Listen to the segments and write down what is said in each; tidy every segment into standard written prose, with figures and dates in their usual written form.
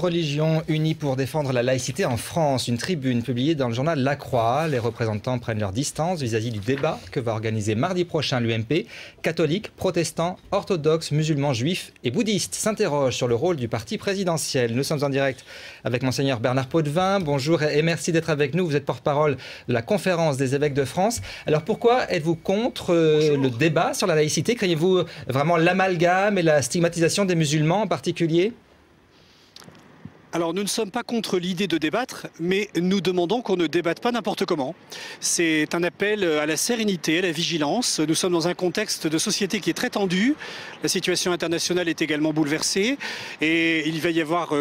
religions unies pour défendre la laïcité en France. Une tribune publiée dans le journal La Croix. Les représentants prennent leur distance vis-à-vis du débat que va organiser mardi prochain l'UMP. Catholiques, protestants, orthodoxes, musulmans, juifs et bouddhistes s'interrogent sur le rôle du parti présidentiel. Nous sommes en direct avec Monseigneur Bernard Potvin. Bonjour et merci d'être avec nous. Vous êtes porte-parole de la Conférence des évêques de France. Alors pourquoi êtes-vous contre le débat sur la laïcité? Craignez-vous vraiment l'amalgame et la stigmatisation des musulmans en particulier? Alors nous ne sommes pas contre l'idée de débattre, mais nous demandons qu'on ne débatte pas n'importe comment. C'est un appel à la sérénité, à la vigilance. Nous sommes dans un contexte de société qui est très tendu. La situation internationale est également bouleversée et il va y avoir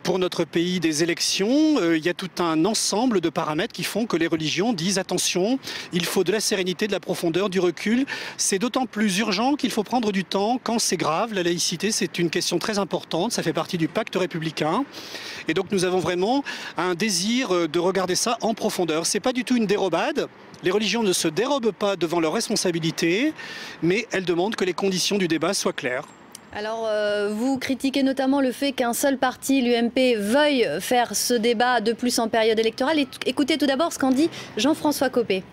pour notre pays des élections. Il y a tout un ensemble de paramètres qui font que les religions disent attention, il faut de la sérénité, de la profondeur, du recul. C'est d'autant plus urgent qu'il faut prendre du temps quand c'est grave. La laïcité, c'est une question très importante, ça fait partie du pacte républicain. Et donc nous avons vraiment un désir de regarder ça en profondeur. Ce n'est pas du tout une dérobade. Les religions ne se dérobent pas devant leurs responsabilités, mais elles demandent que les conditions du débat soient claires. Alors, vous critiquez notamment le fait qu'un seul parti, l'UMP, veuille faire ce débat de plus en période électorale. Écoutez tout d'abord ce qu'en dit Jean-François Copé.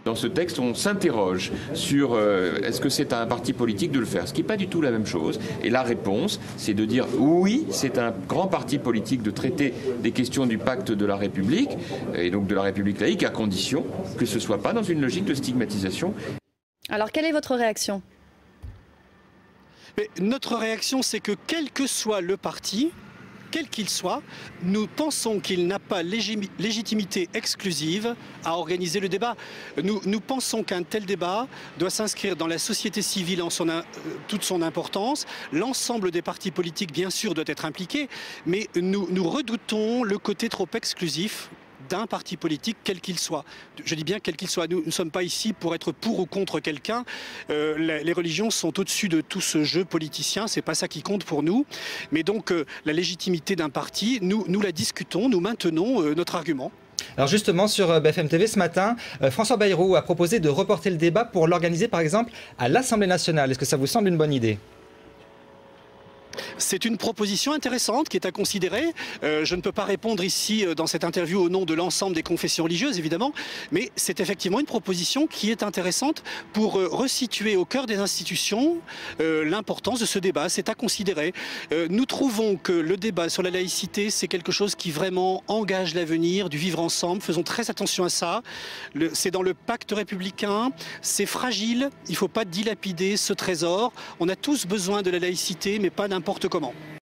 Dans ce texte, on s'interroge sur est-ce que c'est à un parti politique de le faire, ce qui n'est pas du tout la même chose. Et la réponse, c'est de dire oui, c'est un grand parti politique de traiter des questions du pacte de la République, et donc de la République laïque, à condition que ce ne soit pas dans une logique de stigmatisation. Alors, quelle est votre réaction ? Mais notre réaction, c'est que quel que soit le parti, quel qu'il soit, nous pensons qu'il n'a pas légitimité exclusive à organiser le débat. Nous pensons qu'un tel débat doit s'inscrire dans la société civile en toute son importance. L'ensemble des partis politiques, bien sûr, doit être impliqué, mais nous redoutons le côté trop exclusif d'un parti politique, quel qu'il soit. Je dis bien quel qu'il soit. Nous ne sommes pas ici pour être pour ou contre quelqu'un. Les religions sont au-dessus de tout ce jeu politicien. C'est pas ça qui compte pour nous. Mais donc, la légitimité d'un parti, nous la discutons, nous maintenons notre argument. Alors justement, sur BFM TV ce matin, François Bayrou a proposé de reporter le débat pour l'organiser par exemple à l'Assemblée nationale. Est-ce que ça vous semble une bonne idée ? C'est une proposition intéressante qui est à considérer. Je ne peux pas répondre ici dans cette interview au nom de l'ensemble des confessions religieuses, évidemment, mais c'est effectivement une proposition qui est intéressante pour resituer au cœur des institutions l'importance de ce débat. C'est à considérer. Nous trouvons que le débat sur la laïcité, c'est quelque chose qui vraiment engage l'avenir du vivre ensemble. Faisons très attention à ça. C'est dans le pacte républicain, c'est fragile, il ne faut pas dilapider ce trésor. On a tous besoin de la laïcité, mais pas n'importe comment.